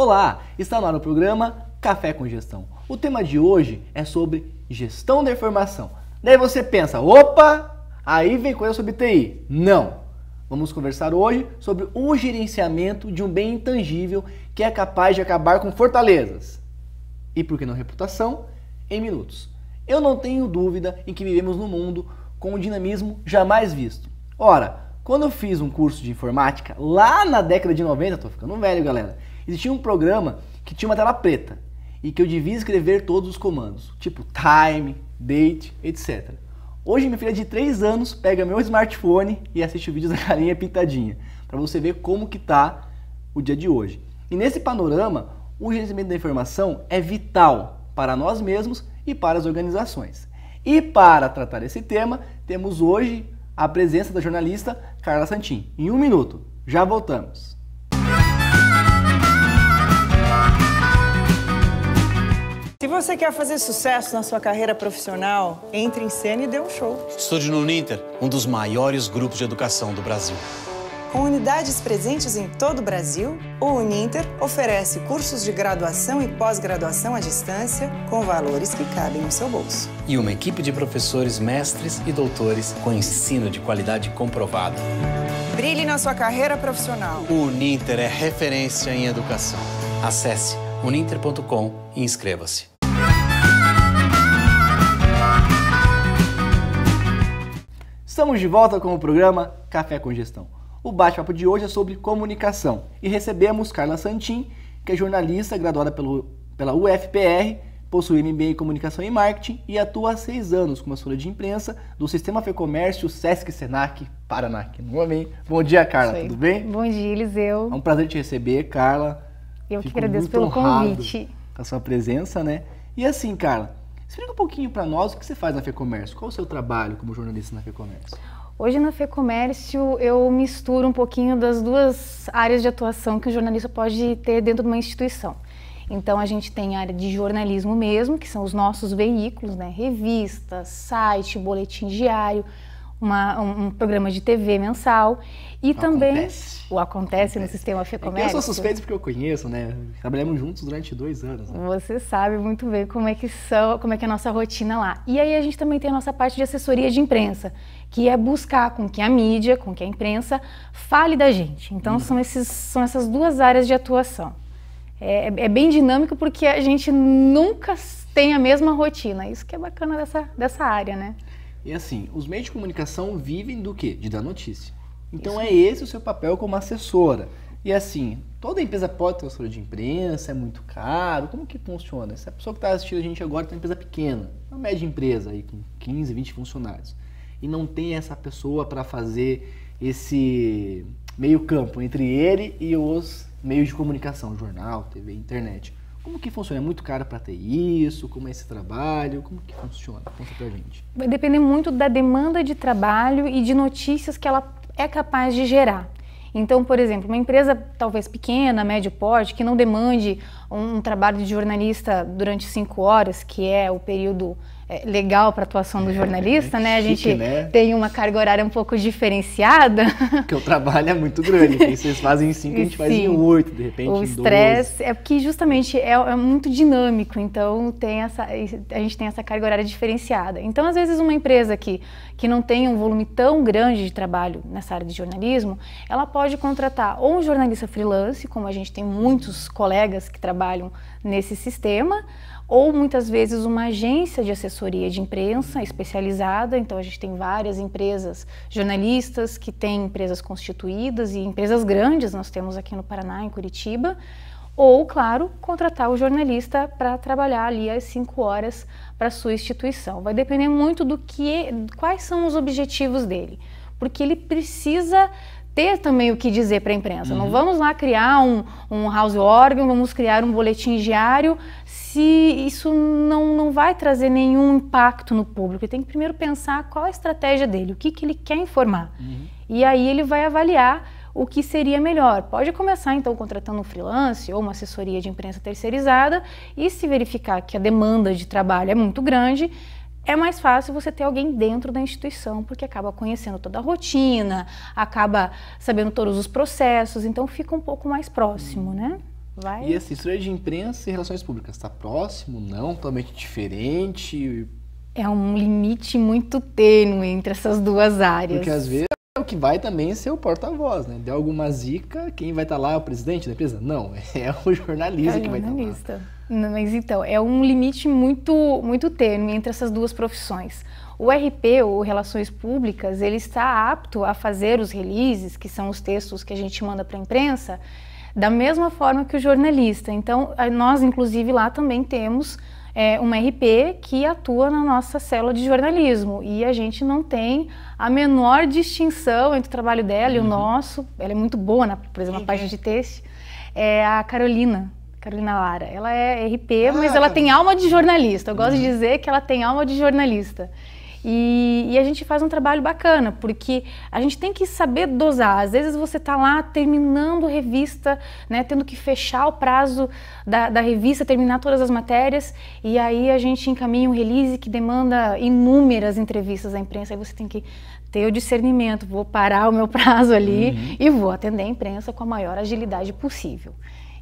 Olá, está no ar o programa Café com Gestão. O tema de hoje é sobre gestão da informação. Daí você pensa, opa, aí vem coisa sobre TI. Não! Vamos conversar hoje sobre o gerenciamento de um bem intangível que é capaz de acabar com fortalezas. E por que não reputação? Em minutos. Eu não tenho dúvida em que vivemos num mundo com um dinamismo jamais visto. Ora, quando eu fiz um curso de informática, lá na década de 90, tô ficando velho, galera, existia um programa que tinha uma tela preta e que eu devia escrever todos os comandos, tipo time, date, etc. Hoje minha filha de 3 anos pega meu smartphone e assiste vídeos da carinha pintadinha, para você ver como que tá o dia de hoje. E nesse panorama, o gerenciamento da informação é vital para nós mesmos e para as organizações. E para tratar esse tema, temos hoje a presença da jornalista Carla Santin. Em 1 minuto, já voltamos. Se você quer fazer sucesso na sua carreira profissional, entre em cena e dê um show. Estude no Uninter, um dos maiores grupos de educação do Brasil. Com unidades presentes em todo o Brasil, o Uninter oferece cursos de graduação e pós-graduação à distância com valores que cabem no seu bolso. E uma equipe de professores, mestres e doutores com ensino de qualidade comprovada. Brilhe na sua carreira profissional. O Uninter é referência em educação. Acesse uninter.com e inscreva-se. Estamos de volta com o programa Café com Gestão. O bate-papo de hoje é sobre comunicação e recebemos Carla Santin, que é jornalista graduada pela UFPR, possui MBA em Comunicação e Marketing e atua há 6 anos como assessora de imprensa do Sistema Fecomércio Sesc Senac Paraná. Aqui no Amém. Bom dia, Carla, tudo bem? Bom dia, Eliseu. É um prazer te receber, Carla. Eu que Fico agradeço muito pelo honrado convite. com a sua presença, né? E assim, Carla, explica um pouquinho para nós o que você faz na Fecomércio. Qual é o seu trabalho como jornalista na Fecomércio? Hoje na Fecomércio eu misturo um pouquinho das duas áreas de atuação que o jornalista pode ter dentro de uma instituição. Então a gente tem a área de jornalismo mesmo, que são os nossos veículos, né? Revista, site, boletim diário, um programa de TV mensal e também o Acontece no Sistema Fecomércio. Eu sou suspeito porque eu conheço, né? Trabalhamos juntos durante 2 anos. Né? Você sabe muito bem como é que é a nossa rotina lá. E aí a gente também tem a nossa parte de assessoria de imprensa, que é buscar com que a mídia, com que a imprensa fale da gente. Então são essas duas áreas de atuação. É bem dinâmico porque a gente nunca tem a mesma rotina. Isso que é bacana dessa área, né? E assim, os meios de comunicação vivem do quê? De dar notícia. Então é esse o seu papel como assessora. E assim, toda empresa pode ter assessora de imprensa, é muito caro. Como que funciona? Se a pessoa que está assistindo a gente agora tem uma empresa pequena, uma média empresa aí com 15, 20 funcionários, e não tem essa pessoa para fazer esse meio campo entre ele e os meios de comunicação, jornal, TV, internet. Como que funciona? É muito caro para ter isso? Como é esse trabalho? Como que funciona? Conta pra gente. Vai depender muito da demanda de trabalho e de notícias que ela é capaz de gerar. Então, por exemplo, uma empresa talvez pequena, médio porte, que não demande um trabalho de jornalista durante 5 horas, que é o período legal para a atuação do jornalista, né? A gente tem uma carga horária um pouco diferenciada. Porque o trabalho é muito grande, que vocês fazem em 5, a gente faz em 8, de repente o em 12. Estresse é porque justamente é muito dinâmico, então a gente tem essa carga horária diferenciada. Então, às vezes, uma empresa que não tem um volume tão grande de trabalho nessa área de jornalismo, ela pode contratar ou um jornalista freelance, como a gente tem muitos colegas que trabalham nesse sistema, ou muitas vezes uma agência de assessoria de imprensa especializada. Então a gente tem várias empresas jornalistas que têm empresas constituídas e empresas grandes, nós temos aqui no Paraná, em Curitiba, ou, claro, contratar o jornalista para trabalhar ali às 5 horas para a sua instituição. Vai depender muito quais são os objetivos dele, porque ele precisa ter também o que dizer para a imprensa. Não vamos lá criar um house organ, vamos criar um boletim diário, se isso não vai trazer nenhum impacto no público. Ele tem que primeiro pensar qual a estratégia dele, o que ele quer informar. E aí ele vai avaliar o que seria melhor. Pode começar então contratando um freelance ou uma assessoria de imprensa terceirizada e se verificar que a demanda de trabalho é muito grande, é mais fácil você ter alguém dentro da instituição, porque acaba conhecendo toda a rotina, acaba sabendo todos os processos, então fica um pouco mais próximo, né? vai... E assim, assessoria de imprensa e relações públicas, está próximo, não? Totalmente diferente? É um limite muito tênue entre essas duas áreas. Porque às vezes é o que vai também ser o porta-voz, né? Deu alguma zica, quem vai estar lá é o presidente da empresa? Não, é o jornalista que vai estar lá. Mas então, é um limite muito tênue entre essas duas profissões. O RP, ou Relações Públicas, ele está apto a fazer os releases, que são os textos que a gente manda para a imprensa, da mesma forma que o jornalista. Então, nós, inclusive, lá também temos uma RP que atua na nossa célula de jornalismo e a gente não tem a menor distinção entre o trabalho dela e o nosso. Ela é muito boa, por exemplo, na página de texto. É a Carolina Lara. Ela é RP, mas ela tem alma de jornalista. Eu gosto de dizer que ela tem alma de jornalista. E a gente faz um trabalho bacana, porque a gente tem que saber dosar. Às vezes você está lá terminando a revista, né, tendo que fechar o prazo da revista, terminar todas as matérias, e aí a gente encaminha um release que demanda inúmeras entrevistas à imprensa, aí você tem que ter o discernimento, vou parar o meu prazo ali e vou atender a imprensa com a maior agilidade possível.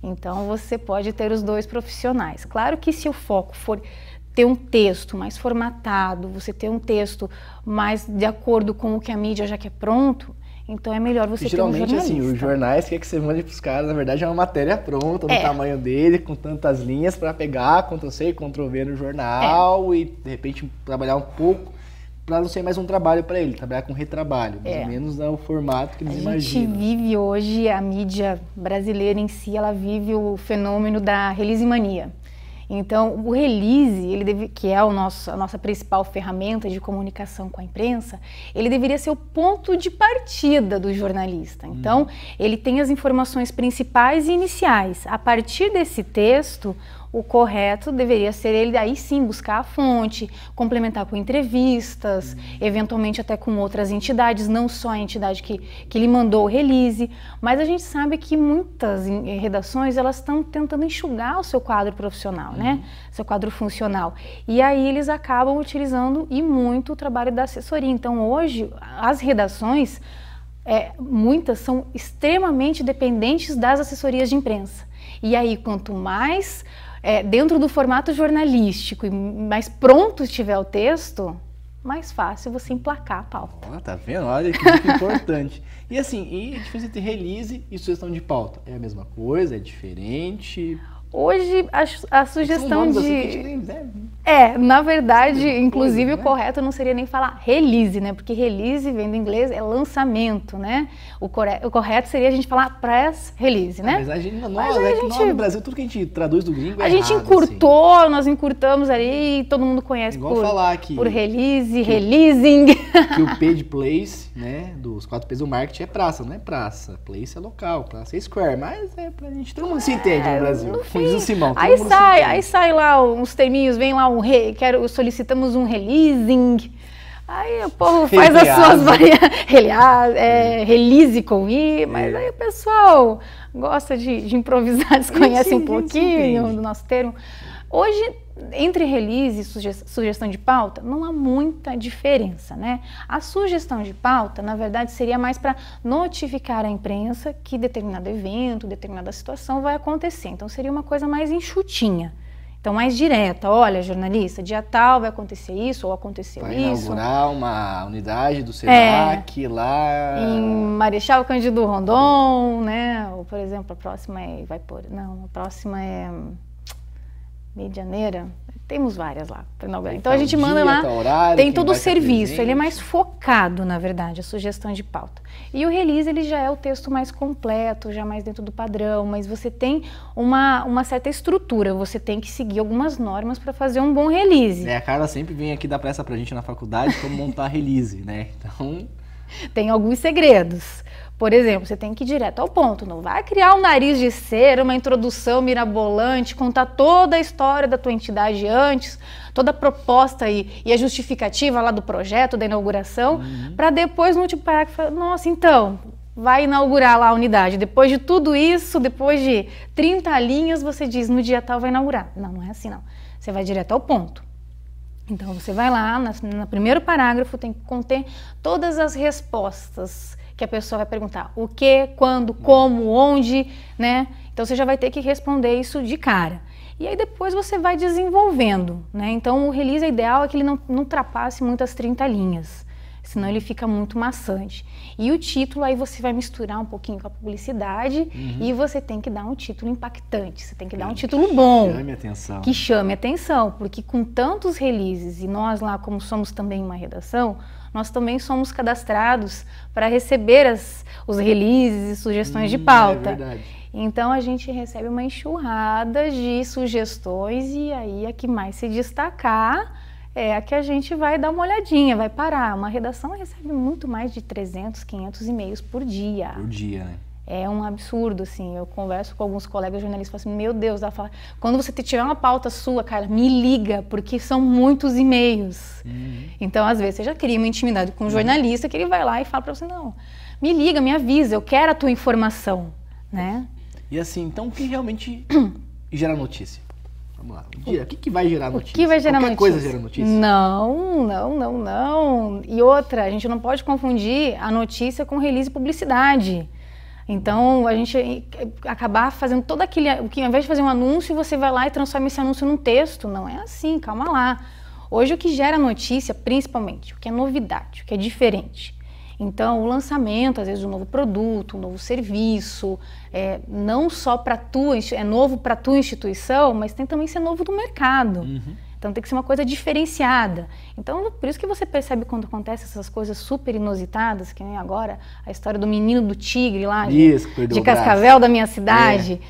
Então você pode ter os dois profissionais. Claro que se o foco for ter um texto mais formatado, você ter um texto mais de acordo com o que a mídia já quer pronto, então é melhor você ter um jornalista. Geralmente, assim, os jornais quer que você mande para os caras, na verdade, é uma matéria pronta, no tamanho dele, com tantas linhas para pegar, Ctrl+C e Ctrl+V no jornal e, de repente, trabalhar um pouco para não ser mais um trabalho para ele, trabalhar com retrabalho, mais ou menos é o formato que eles imaginam. A gente vive hoje, a mídia brasileira em si, ela vive o fenômeno da release mania. Então, o release, que é a nossa principal ferramenta de comunicação com a imprensa, ele deveria ser o ponto de partida do jornalista. Então, ele tem as informações principais e iniciais. A partir desse texto, o correto deveria ser ele aí sim buscar a fonte, complementar com entrevistas, eventualmente até com outras entidades, não só a entidade que lhe mandou o release, mas a gente sabe que muitas redações elas estão tentando enxugar o seu quadro profissional, né? Seu quadro funcional. E aí eles acabam utilizando e muito o trabalho da assessoria. Então hoje as redações, muitas são extremamente dependentes das assessorias de imprensa. E aí quanto mais dentro do formato jornalístico e mais pronto estiver o texto, mais fácil você emplacar a pauta. Tá vendo? Olha que dica importante. E assim, a diferença entre release e sugestão de pauta? É a mesma coisa? É diferente? Hoje a sugestão de... Assim, na verdade, inclusive o correto não seria nem falar release, né? Porque release, vem do inglês, é lançamento, né? O correto seria a gente falar press release, né? Mas a gente, no Brasil, tudo que a gente traduz do gringo é a gente encurtou, assim. Nós encurtamos ali, todo mundo conhece por release, releasing. Que o P de place, né? Dos 4 P's do marketing é praça, não é praça. Place é local, praça é square, mas pra gente, todo mundo se entende no Brasil. Diz o Simão, aí sai lá uns terminhos, vem lá solicitamos um releasing. Aí o povo faz as suas release com I, mas aí o pessoal gosta de improvisar, desconhece um pouquinho do nosso termo. Hoje, entre release e sugestão de pauta, não há muita diferença, né? A sugestão de pauta, na verdade, seria mais para notificar a imprensa que determinado evento, determinada situação vai acontecer. Então, seria uma coisa mais enxutinha. Então, mais direta. Olha, jornalista, dia tal vai acontecer isso ou aconteceu vai isso. Vai inaugurar uma unidade do SENAC lá... Em Marechal Cândido Rondon, né? Ou, por exemplo, a próxima a próxima é... Medianeira, temos várias lá para inaugurar. Então a gente manda lá, tem todo o serviço, ele é mais focado, na verdade, a sugestão de pauta. E o release, ele já é o texto mais completo, já mais dentro do padrão, mas você tem uma certa estrutura, você tem que seguir algumas normas para fazer um bom release. A Carla sempre vem aqui dar pressa pra gente na faculdade como montar release, né? Então... Tem alguns segredos. Por exemplo, você tem que ir direto ao ponto, não vai criar um nariz de cera, uma introdução mirabolante, contar toda a história da tua entidade antes, toda a proposta e a justificativa lá do projeto, da inauguração, para depois no último parágrafo falar, nossa, então, vai inaugurar lá a unidade. Depois de tudo isso, depois de 30 linhas, você diz, no dia tal vai inaugurar. Não, não é assim não. Você vai direto ao ponto. Então, você vai lá, no primeiro parágrafo tem que conter todas as respostas que a pessoa vai perguntar. O que, quando, como, onde, né? Então você já vai ter que responder isso de cara. E aí depois você vai desenvolvendo, né? Então o release ideal é que ele não ultrapasse muitas 30 linhas, senão ele fica muito maçante. E o título aí você vai misturar um pouquinho com a publicidade e você tem que dar um título impactante, você tem que dar um título bom. Chame atenção. Que chame atenção, porque com tantos releases, e nós lá como somos também uma redação, nós também somos cadastrados para receber os releases e sugestões de pauta. É verdade. Então a gente recebe uma enxurrada de sugestões e aí a que mais se destacar é a que a gente vai dar uma olhadinha, vai parar. Uma redação recebe muito mais de 300, 500 e-mails por dia. Por dia, né? É um absurdo, assim. Eu converso com alguns colegas jornalistas e falo assim, meu Deus, ela fala, quando você tiver uma pauta sua, cara, me liga, porque são muitos e-mails. Então, às vezes, você já cria uma intimidade com um jornalista que ele vai lá e fala para você, não, me liga, me avisa, eu quero a tua informação, né? E assim, então o que realmente gera notícia? Vamos lá. O que vai gerar notícia? O que vai gerar Qualquer notícia? coisa gera notícia? Não. E outra, a gente não pode confundir a notícia com release e publicidade. Então, a gente acabar fazendo todo aquele... ao invés de fazer um anúncio, você vai lá e transforma esse anúncio num texto. Não é assim, calma lá. Hoje, o que gera notícia, principalmente, o que é novidade, o que é diferente. Então, o lançamento, às vezes, de um novo produto, um novo serviço, não só para é novo para a tua instituição, mas tem também ser novo do mercado. Então, tem que ser uma coisa diferenciada. Então, por isso que você percebe quando acontecem essas coisas super inusitadas, que nem agora a história do menino do tigre lá, de Cascavel, da minha cidade.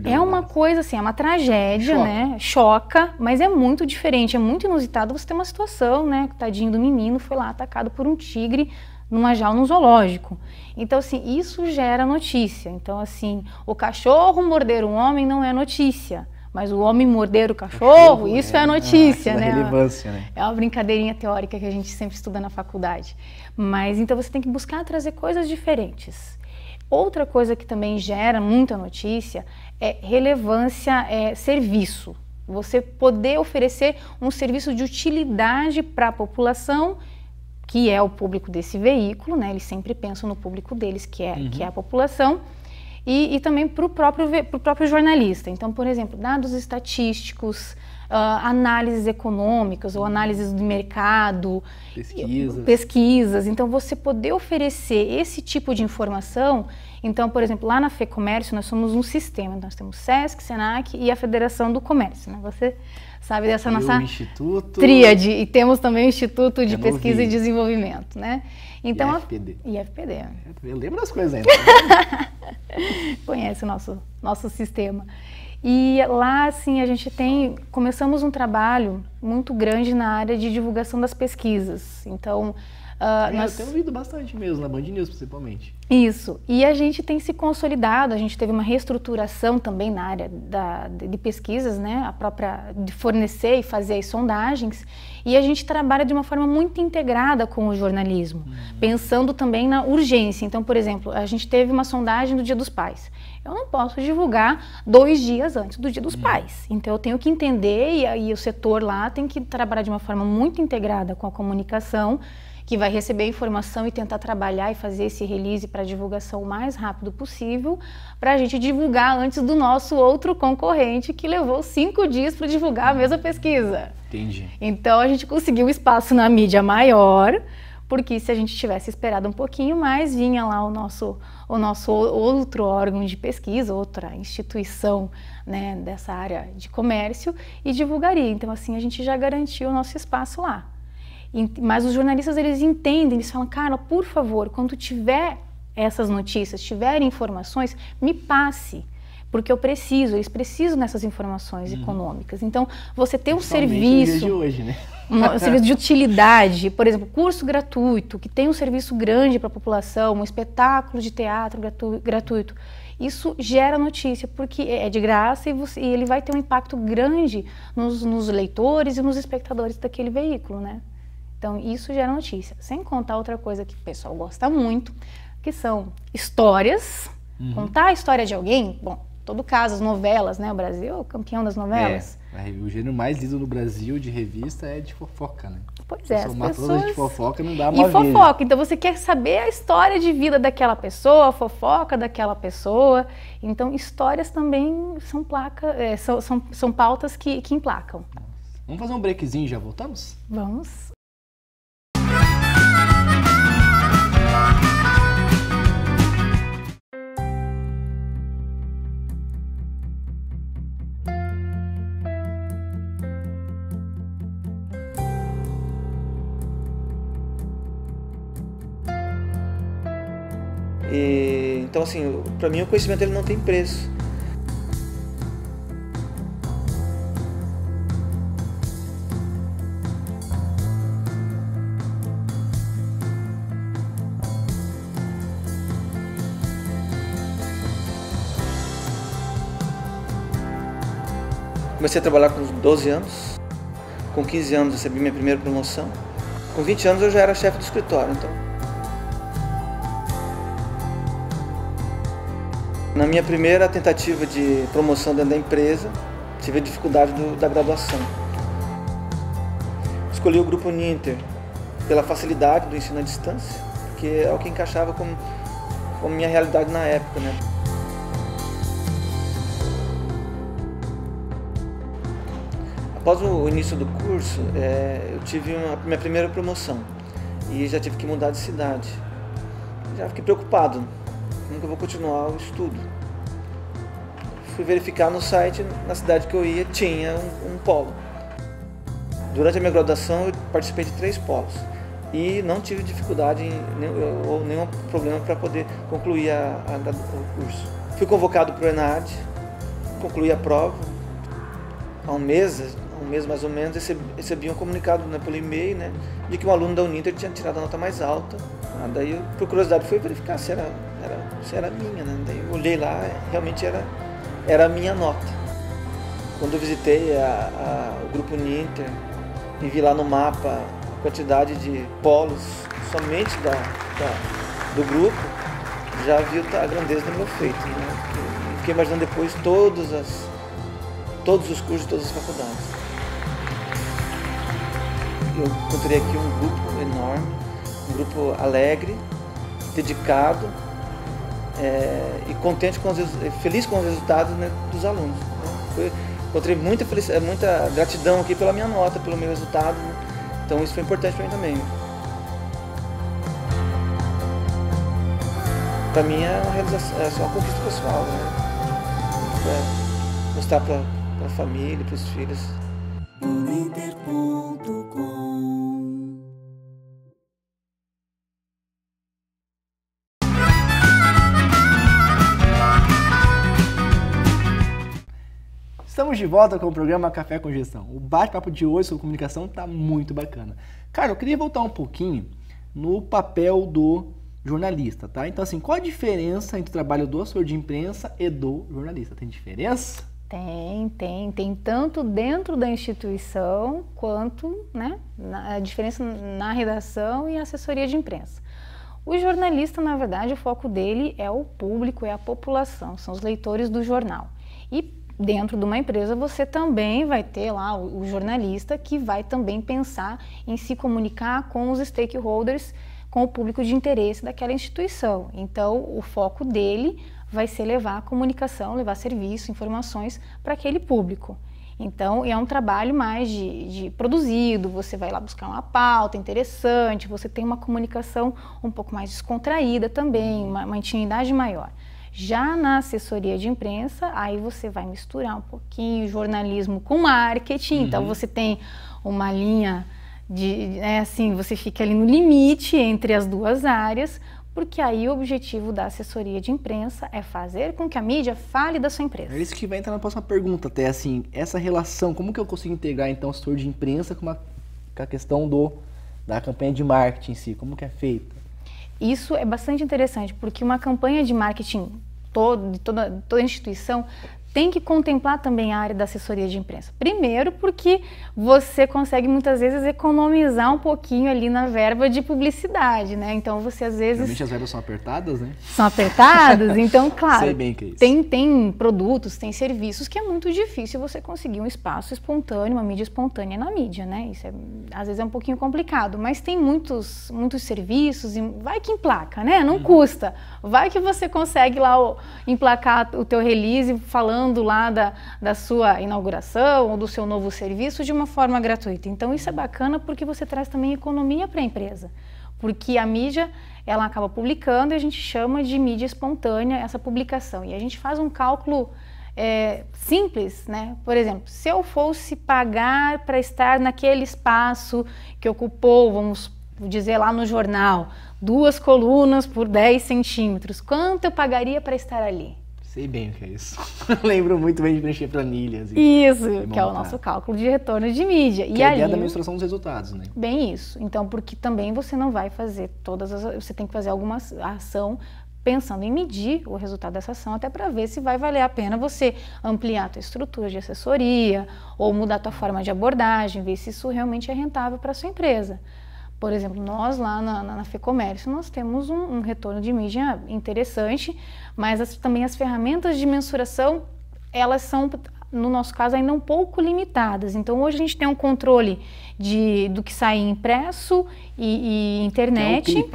É uma coisa assim, é uma tragédia, né? Choca, mas é muito diferente, é muito inusitado você ter uma situação, né? O tadinho do menino foi lá atacado por um tigre numa jaula no zoológico. Então, assim, isso gera notícia. Então, assim, o cachorro morder um homem não é notícia, mas o homem morder o cachorro, isso é a notícia, né? Relevância, né? É uma brincadeirinha teórica que a gente sempre estuda na faculdade. Mas, então, você tem que buscar trazer coisas diferentes. Outra coisa que também gera muita notícia é relevância, serviço. Você poder oferecer um serviço de utilidade para a população, que é o público desse veículo, né? Eles sempre pensam no público deles, que é a população, e também para o próprio jornalista. Então, por exemplo, dados estatísticos, análises econômicas ou análises do mercado, pesquisas. Então, você poder oferecer esse tipo de informação. Então, por exemplo, lá na FEComércio nós somos um sistema. Nós temos SESC, SENAC e a Federação do Comércio, né? Você sabe dessa nossa tríade. E temos também o Instituto de Pesquisa e Desenvolvimento, né? Então, IFPD. Eu lembro das coisas ainda. Conhece o nosso sistema. E lá, assim, começamos um trabalho muito grande na área de divulgação das pesquisas. Então, eu tenho ouvido bastante mesmo, na Band News principalmente. Isso. E a gente tem se consolidado, a gente teve uma reestruturação também na área de pesquisas, né? A própria de fornecer e fazer as sondagens. E a gente trabalha de uma forma muito integrada com o jornalismo, pensando também na urgência. Então, por exemplo, a gente teve uma sondagem do Dia dos Pais. Eu não posso divulgar 2 dias antes do Dia dos Pais. Então, eu tenho que entender e o setor lá tem que trabalhar de uma forma muito integrada com a comunicação, que vai receber a informação e tentar trabalhar e fazer esse release para divulgação o mais rápido possível, para a gente divulgar antes do nosso outro concorrente que levou 5 dias para divulgar a mesma pesquisa. Entendi. Então a gente conseguiu um espaço na mídia maior, porque se a gente tivesse esperado um pouquinho mais, vinha lá o nosso outro órgão de pesquisa, outra instituição, né, dessa área de comércio e divulgaria. Então assim a gente já garantiu o nosso espaço lá. Mas os jornalistas, eles entendem, eles falam, Carla, por favor, quando tiver essas notícias, tiver informações, me passe, porque eles precisam dessas informações econômicas. Então, você tem um serviço, de hoje, né? um serviço de utilidade, por exemplo, curso gratuito, que tem um serviço grande para a população, um espetáculo de teatro gratuito. Isso gera notícia, porque é de graça e ele vai ter um impacto grande nos leitores e nos espectadores daquele veículo, né? Então, isso gera notícia. Sem contar outra coisa que o pessoal gosta muito, que são histórias. Contar a história de alguém, bom, todo caso, as novelas, né? O Brasil é o campeão das novelas. O gênero mais lido no Brasil de revista é de fofoca, né? Pois é, as pessoas... de fofoca não dá uma E fofoca, então você quer saber a história de vida daquela pessoa, a fofoca daquela pessoa. Então, histórias também são são pautas que emplacam. Vamos fazer um breakzinho e já voltamos? Vamos. Então, assim, para mim o conhecimento ele não tem preço. Comecei a trabalhar com 12 anos, com 15 anos recebi minha primeira promoção, com 20 anos eu já era chefe do escritório. Então, na minha primeira tentativa de promoção dentro da empresa, tive a dificuldade da graduação. Escolhi o Grupo Uninter pela facilidade do ensino à distância, porque é o que encaixava com a minha realidade na época, né? Após o início do curso, eu tive minha primeira promoção e já tive que mudar de cidade. Já fiquei preocupado, como que eu vou continuar o estudo? Fui verificar no site, na cidade que eu ia, tinha um polo. Durante a minha graduação, eu participei de 3 polos e não tive dificuldade ou nenhum problema para poder concluir o curso. Fui convocado para o ENAD, concluí a prova. Há um mês mais ou menos, recebi um comunicado, né, pelo e-mail, né, de que um aluno da Uninter tinha tirado a nota mais alta. Daí, por curiosidade, fui verificar se era minha, né? Daí eu olhei lá, realmente era a minha nota. Quando eu visitei o Grupo Uninter e vi lá no mapa a quantidade de polos somente do grupo, já vi a grandeza do meu feito, né? Fiquei imaginando depois todos os cursos de todas as faculdades. Eu encontrei aqui um grupo enorme, um grupo alegre, dedicado e contente feliz com os resultados, né, dos alunos. Encontrei muita felicidade, muita gratidão aqui pela minha nota, pelo meu resultado, né? Então isso foi importante para mim também. Para mim é uma realização, é só uma conquista pessoal, né? Mostrar para a família, para os filhos. Estamos de volta com o programa Café com Gestão. O bate-papo de hoje sobre comunicação está muito bacana. Cara, eu queria voltar um pouquinho no papel do jornalista, tá? Então, assim, qual a diferença entre o trabalho do assessor de imprensa e do jornalista? Tem diferença? Tem tanto dentro da instituição quanto, né, a diferença na redação e assessoria de imprensa. O jornalista, na verdade, o foco dele é o público, é a população, são os leitores do jornal. E dentro de uma empresa você também vai ter lá o jornalista que vai também pensar em se comunicar com os stakeholders, com o público de interesse daquela instituição. Então, o foco dele vai ser levar a comunicação, levar serviço, informações para aquele público. Então, é um trabalho mais de produzido, você vai lá buscar uma pauta interessante, você tem uma comunicação um pouco mais descontraída também, uma intimidade maior. Já na assessoria de imprensa, aí você vai misturar um pouquinho jornalismo com marketing, então você tem uma linha assim, você fica ali no limite entre as duas áreas, porque aí o objetivo da assessoria de imprensa é fazer com que a mídia fale da sua empresa. É isso que vai entrar na próxima pergunta, até assim, essa relação, como que eu consigo integrar então o assessor de imprensa com a questão da campanha de marketing em si, como que é feita? Isso é bastante interessante, porque uma campanha de marketing, toda instituição tem que contemplar também a área da assessoria de imprensa. Primeiro, porque você consegue muitas vezes economizar um pouquinho ali na verba de publicidade, né? Então você às vezes... Realmente as verbas são apertadas, né? São apertadas, então claro, Sei bem que é isso. tem produtos, tem serviços que é muito difícil você conseguir um espaço espontâneo, uma mídia espontânea na mídia, né? Isso às vezes é um pouquinho complicado, mas tem muitos serviços, e vai que emplaca, né? Não custa. Vai que você consegue lá emplacar o teu release falando lá da sua inauguração ou do seu novo serviço de uma forma gratuita. Então isso é bacana porque você traz também economia para a empresa, porque a mídia ela acaba publicando e a gente chama de mídia espontânea essa publicação, e a gente faz um cálculo simples, né? Por exemplo, se eu fosse pagar para estar naquele espaço que ocupou, vamos dizer lá no jornal, 2 colunas por 10 centímetros, quanto eu pagaria para estar ali? Sei bem o que é isso. Lembro muito bem de preencher planilhas. Isso, que é o nosso cálculo de retorno de mídia. Que é a ideia da mensuração dos resultados, né? Bem isso. Então, porque também você não vai fazer você tem que fazer alguma ação pensando em medir o resultado dessa ação, até para ver se vai valer a pena você ampliar a tua estrutura de assessoria ou mudar a tua forma de abordagem, ver se isso realmente é rentável para a sua empresa. Por exemplo, nós lá na FEComércio, nós temos um retorno de mídia interessante, mas também as ferramentas de mensuração, elas são, no nosso caso, ainda um pouco limitadas. Então, hoje a gente tem um controle do que sai em impresso e internet,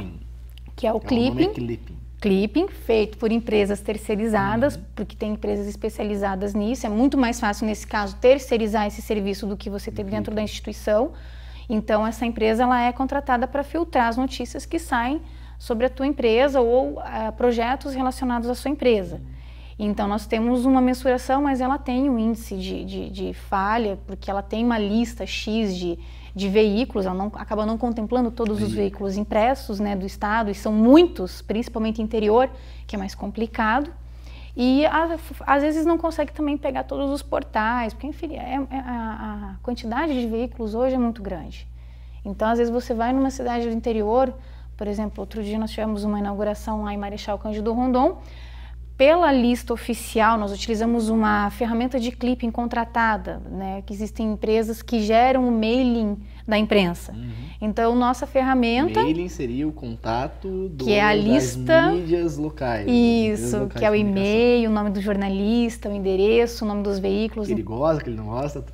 que é o clipping. Clipping, feito por empresas terceirizadas, porque tem empresas especializadas nisso. É muito mais fácil, nesse caso, terceirizar esse serviço do que você ter dentro da instituição. Então, essa empresa ela é contratada para filtrar as notícias que saem sobre a tua empresa ou projetos relacionados à sua empresa. Então, nós temos uma mensuração, mas ela tem um índice de falha, porque ela tem uma lista X de veículos, ela acaba não contemplando todos os veículos impressos, né, do Estado, e são muitos, principalmente interior, que é mais complicado. E às vezes não consegue também pegar todos os portais, porque enfim, a quantidade de veículos hoje é muito grande. Então, às vezes você vai numa cidade do interior, por exemplo, outro dia nós tivemos uma inauguração lá em Marechal Cândido Rondon. Pela lista oficial, nós utilizamos uma ferramenta de clipping contratada, né? Que existem empresas que geram o mailing da imprensa. Então, nossa ferramenta... Mailing seria o contato que é a lista, das mídias locais. Isso, locais, que é o e-mail, o nome do jornalista, o endereço, o nome dos veículos. Que ele gosta, que ele não gosta.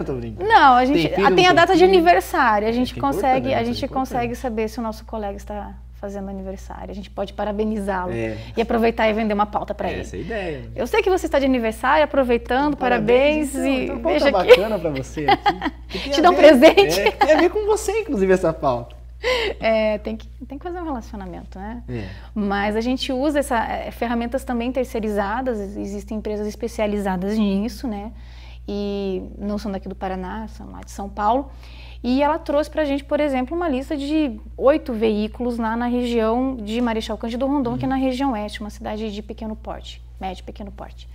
Tô brincando. Não, a gente tem a data de aniversário. A gente consegue saber se o nosso colega está fazendo aniversário. A gente pode parabenizá-lo e aproveitar e vender uma pauta para ele. Essa é a ideia. Eu sei que você está de aniversário, aproveitando, parabéns e então, veja pauta aqui. Bacana para você aqui. Te dá um presente. Tem a ver com você, inclusive, essa pauta. Tem que fazer um relacionamento, né? Mas a gente usa ferramentas também terceirizadas, existem empresas especializadas nisso, né? E não são daqui do Paraná, são lá de São Paulo. E ela trouxe para a gente, por exemplo, uma lista de 8 veículos lá na região de Marechal Cândido Rondon, que é na região oeste, uma cidade de pequeno porte, médio e pequeno porte.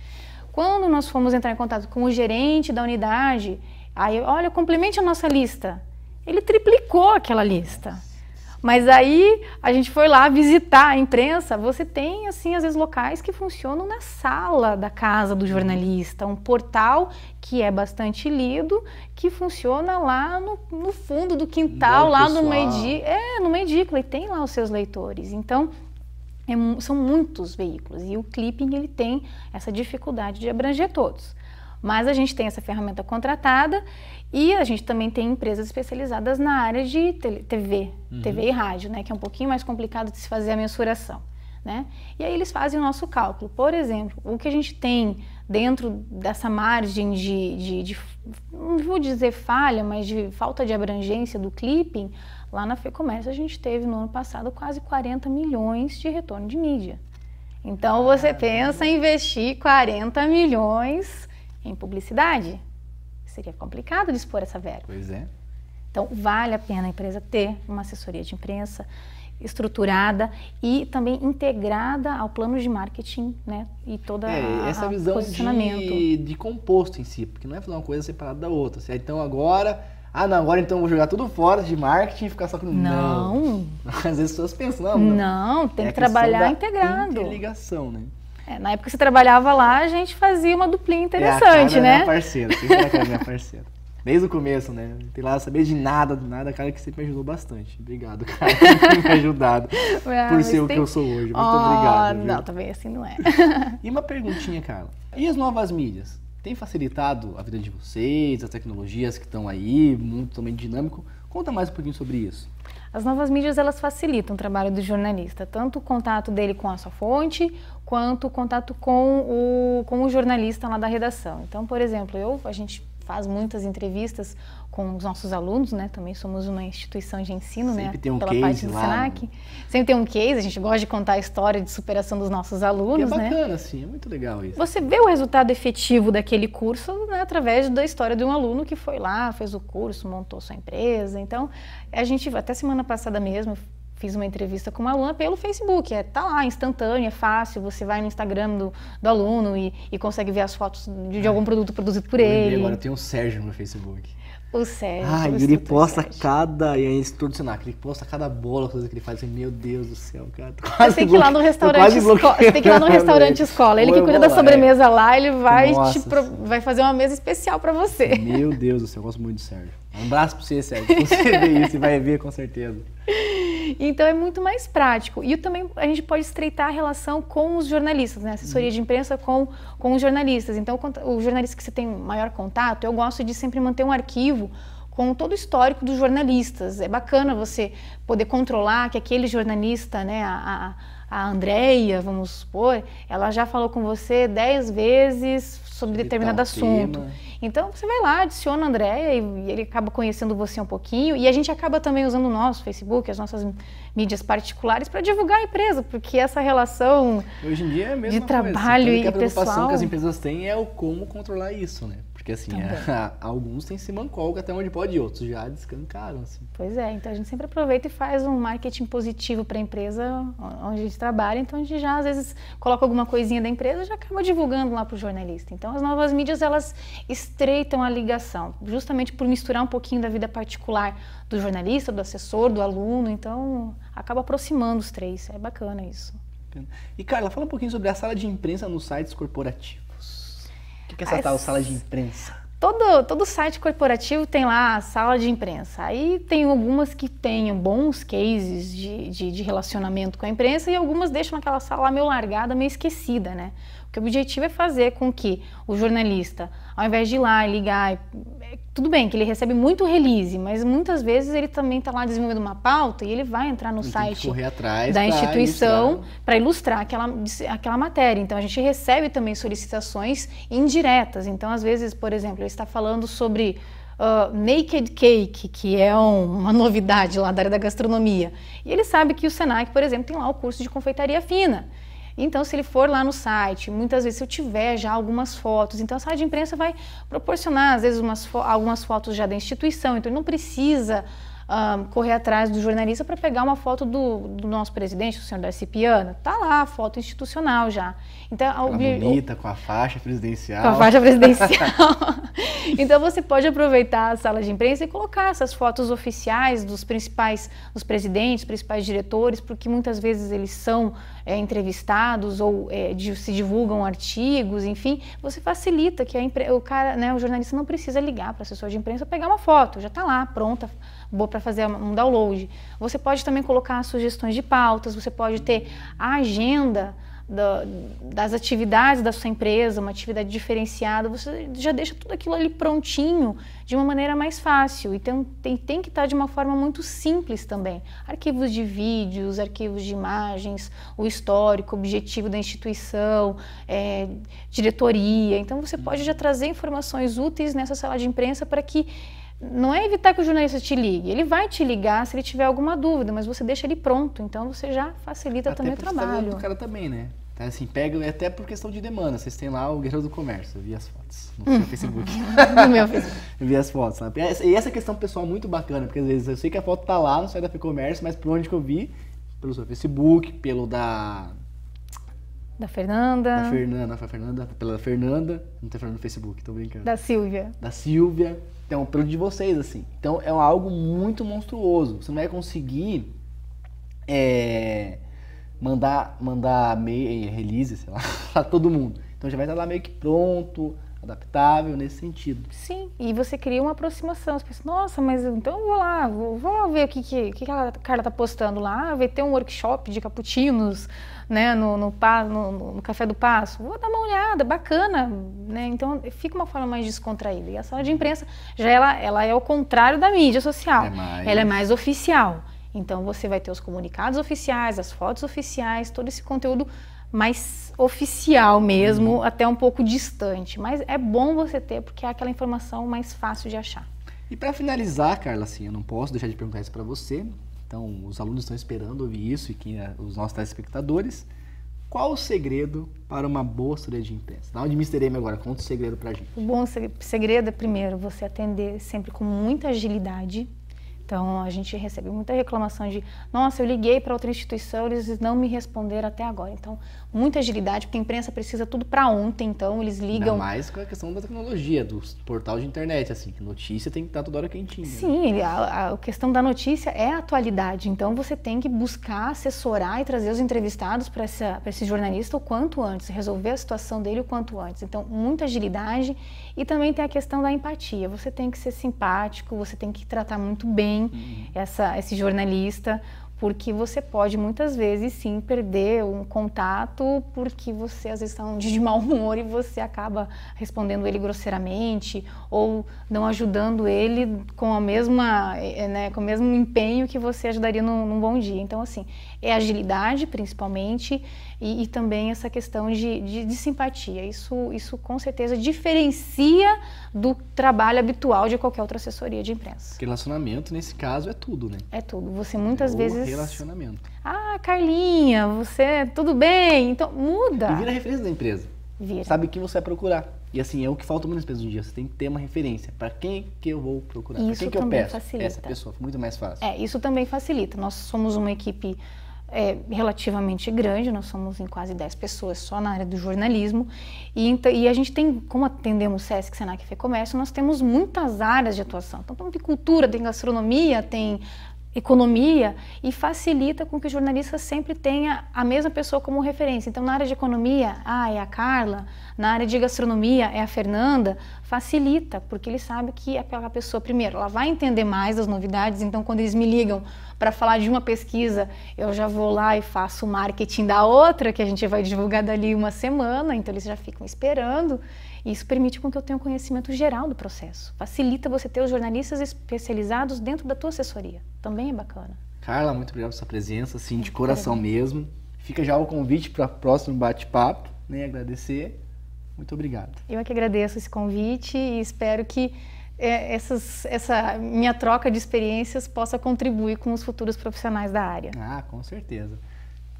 Quando nós fomos entrar em contato com o gerente da unidade, aí, olha, complemente a nossa lista. Ele triplicou aquela lista. Mas aí a gente foi lá visitar a imprensa, você tem, assim, às vezes locais que funcionam na sala da casa do jornalista, um portal que é bastante lido, que funciona lá no fundo do quintal, lá numa edícula, e tem lá os seus leitores. Então, são muitos veículos, e o clipping ele tem essa dificuldade de abranger todos. Mas a gente tem essa ferramenta contratada e a gente também tem empresas especializadas na área de TV e rádio, né, que é um pouquinho mais complicado de se fazer a mensuração, né? E aí eles fazem o nosso cálculo. Por exemplo, o que a gente tem dentro dessa margem de não vou dizer falha, mas de falta de abrangência do clipping, lá na FEComércio a gente teve no ano passado quase 40 milhões de retorno de mídia. Então você pensa em investir 40 milhões em publicidade? Seria complicado dispor essa verba. Pois é. Então, vale a pena a empresa ter uma assessoria de imprensa estruturada e também integrada ao plano de marketing, né? E toda essa visão posicionamento. de composto em si, porque não é fazer uma coisa separada da outra. Então agora então eu vou jogar tudo fora de marketing e ficar só com... Não. Às vezes as pessoas pensam, não, tem que trabalhar integrado. Interligação, né? Na época que você trabalhava lá, a gente fazia uma duplinha interessante, a cara né? Minha parceira, sempre a cara minha parceira. Desde o começo, né? Não tem lá saber de nada, cara que sempre me ajudou bastante. Obrigado, cara, por ter me ajudado. Por ser o que eu sou hoje. Muito obrigado. Viu? Não, também assim não é. E uma perguntinha, Carla. E as novas mídias? Tem facilitado a vida de vocês, as tecnologias que estão aí, muito também dinâmico? Conta mais um pouquinho sobre isso. As novas mídias, elas facilitam o trabalho do jornalista, tanto o contato dele com a sua fonte, quanto o contato com o jornalista lá da redação. Então, por exemplo, a gente faz muitas entrevistas com os nossos alunos, né? Também somos uma instituição de ensino, sempre né? Tem um pela case parte do lá, Senac. né? Sempre tem um case, a gente gosta de contar a história de superação dos nossos alunos, né? É bacana, né? assim, é muito legal isso. Você vê o resultado efetivo daquele curso, né, através da história de um aluno que foi lá, fez o curso, montou sua empresa. Então, a gente, até semana passada mesmo, fiz uma entrevista com uma aluna pelo Facebook, tá lá, instantâneo, é fácil, você vai no Instagram do aluno e consegue ver as fotos de algum produto produzido por ele. Agora tem o Sérgio no Facebook. O Sérgio. Ele posta cada... E é instrutor do Senac, ele posta cada bola, coisa que ele faz, assim, meu Deus do céu, cara. Você tem que ir lá no restaurante escola. Você tem que ir lá no restaurante escola. Ele que cuida da sobremesa lá, ele vai, vai fazer uma mesa especial pra você. Meu Deus do céu, eu gosto muito do Sérgio. Um abraço pra você, Sérgio. Você vê isso, vai ver com certeza. Então é muito mais prático. E também a gente pode estreitar a relação com os jornalistas, né? Assessoria de imprensa com os jornalistas. Então o jornalista que você tem maior contato, eu gosto de sempre manter um arquivo com todo o histórico dos jornalistas. É bacana você poder controlar que aquele jornalista, né, a Andréia, vamos supor, ela já falou com você 10 vezes sobre determinado assunto. Então você vai lá, adiciona a Andréia e ele acaba conhecendo você um pouquinho. E a gente acaba também usando o nosso Facebook, as nossas mídias particulares para divulgar a empresa, porque essa relação hoje em dia é a mesma de trabalho coisa. e a preocupação pessoal que as empresas têm é o como controlar isso, né? Porque assim, alguns têm se mancolga até onde pode e outros já descancaram. Assim. Pois é, então a gente sempre aproveita e faz um marketing positivo para a empresa onde a gente trabalha, então a gente já às vezes coloca alguma coisinha da empresa e já acaba divulgando lá para o jornalista. Então as novas mídias, elas estreitam a ligação, justamente por misturar um pouquinho da vida particular do jornalista, do assessor, do aluno, então acaba aproximando os três, é bacana isso. E Carla, fala um pouquinho sobre a sala de imprensa nos sites corporativos. O que é essa tal sala de imprensa? Todo site corporativo tem lá a sala de imprensa. Aí tem algumas que tenham bons cases de relacionamento com a imprensa e algumas deixam aquela sala lá meio largada, meio esquecida, né? Porque o objetivo é fazer com que o jornalista, ao invés de ir lá e ligar, tudo bem que ele recebe muito release, mas muitas vezes ele também está lá desenvolvendo uma pauta e ele vai entrar no site da instituição para ilustrar aquela matéria. Então a gente recebe também solicitações indiretas. Então às vezes, por exemplo, ele está falando sobre Naked Cake, que é uma novidade lá da área da gastronomia. E ele sabe que o Senac, por exemplo, tem lá o curso de confeitaria fina. Então, se ele for lá no site, muitas vezes se eu tiver já algumas fotos, então a sala de imprensa vai proporcionar, às vezes, algumas fotos já da instituição, então ele não precisa correr atrás do jornalista para pegar uma foto do nosso presidente, o senhor Darcy Piana. Tá lá a foto institucional já. Então, bonita, com a faixa presidencial. Com a faixa presidencial. Então você pode aproveitar a sala de imprensa e colocar essas fotos oficiais dos presidentes, principais diretores, porque muitas vezes eles são entrevistados ou se divulgam artigos, enfim, você facilita que o jornalista não precisa ligar para o assessor de imprensa pegar uma foto, já está lá, pronta, boa para fazer um download. Você pode também colocar sugestões de pautas, você pode ter a agenda das atividades da sua empresa, uma atividade diferenciada, você já deixa tudo aquilo ali prontinho de uma maneira mais fácil. Então tem que estar de uma forma muito simples também. Arquivos de vídeos, arquivos de imagens, o histórico, o objetivo da instituição, diretoria. Então você pode já trazer informações úteis nessa sala de imprensa para que não é evitar que o jornalista te ligue, ele vai te ligar se ele tiver alguma dúvida, mas você deixa ele pronto, então você já facilita também o trabalho. Até o cara também, né? Então, assim, pega, até por questão de demanda, vocês têm lá o Guerreiro do Comércio, eu vi as fotos no seu Facebook. No meu Facebook. Eu vi as fotos, sabe? E essa questão pessoal é muito bacana, porque às vezes eu sei que a foto tá lá no site da FEComércio, mas por onde que eu vi? Pelo seu Facebook, pelo da Fernanda. Pela Fernanda, não tem Fernanda no Facebook, tô brincando. Da Silvia. Então, pelo de vocês, assim. Então, é algo muito monstruoso. Você não vai conseguir mandar release, sei lá, pra todo mundo. Então já vai estar lá meio que pronto, adaptável nesse sentido. Sim, e você cria uma aproximação. Você pensa, nossa, mas então eu vou lá, vou lá ver o que a Carla tá postando lá. Vai ter um workshop de cappuccinos, né, no Café do Passo. Vou dar uma olhada, bacana, né? Então fica uma forma mais descontraída. E a sala de imprensa, já ela é o contrário da mídia social. Ela é mais oficial. Então você vai ter os comunicados oficiais, as fotos oficiais, todo esse conteúdo mais oficial mesmo, até um pouco distante. Mas é bom você ter, porque é aquela informação mais fácil de achar. E para finalizar, Carla, assim, eu não posso deixar de perguntar isso para você. Então, os alunos estão esperando ouvir isso e os nossos telespectadores. Qual o segredo para uma boa assessoria de imprensa? Dá um de Mr. M agora, conta o segredo para a gente. O bom segredo é, primeiro, você atender sempre com muita agilidade. Então, a gente recebe muita reclamação de, nossa, eu liguei para outra instituição, eles não me responderam até agora. Então, muita agilidade, porque a imprensa precisa tudo para ontem, então eles ligam... Ainda mais com a questão da tecnologia, do portal de internet, assim, que notícia tem que estar toda hora quentinha. Sim, né? a questão da notícia é a atualidade, então você tem que buscar assessorar e trazer os entrevistados para esse jornalista o quanto antes, resolver a situação dele o quanto antes. Então, muita agilidade e também tem a questão da empatia. Você tem que ser simpático, você tem que tratar muito bem esse jornalista, porque você pode muitas vezes sim perder um contato porque você às vezes está de mau humor e você acaba respondendo ele grosseiramente ou não ajudando ele com a mesma, né, com o mesmo empenho que você ajudaria num bom dia. Então assim, é agilidade principalmente e também essa questão de simpatia. Isso com certeza diferencia do trabalho habitual de qualquer outra assessoria de imprensa. Porque relacionamento nesse caso é tudo, né? É tudo. Você muitas vezes... relacionamento. Ah, Carlinha, você, tudo bem? Então, muda. E vira referência da empresa. Vira. Sabe quem você vai procurar. E assim, é o que falta muito nas empresas um dia. Você tem que ter uma referência. Para quem que eu vou procurar? Para quem que eu peço? Facilita. Essa pessoa. Muito mais fácil. Isso também facilita. Nós somos uma equipe relativamente grande. Nós somos em quase 10 pessoas só na área do jornalismo. E a gente tem, como atendemos SESC, Senac e FEComércio, nós temos muitas áreas de atuação. Então, tem cultura, tem gastronomia, tem... economia e facilita com que o jornalista sempre tenha a mesma pessoa como referência. Então, na área de economia, é a Carla, na área de gastronomia é a Fernanda, facilita, porque ele sabe que aquela pessoa, primeiro, ela vai entender mais das novidades, então quando eles me ligam para falar de uma pesquisa, eu já vou lá e faço o marketing da outra, que a gente vai divulgar dali uma semana, então eles já ficam esperando. Isso permite com que eu tenha um conhecimento geral do processo. Facilita você ter os jornalistas especializados dentro da tua assessoria. Também é bacana. Carla, muito obrigado pela sua presença, assim, de coração mesmo. Fica já o convite para o próximo bate-papo, né? Agradecer. Muito obrigado. Eu é que agradeço esse convite e espero que essa minha troca de experiências possa contribuir com os futuros profissionais da área. Com certeza.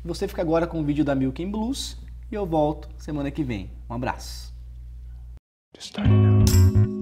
Você fica agora com o vídeo da Milk and Blues e eu volto semana que vem. Um abraço. Just starting out.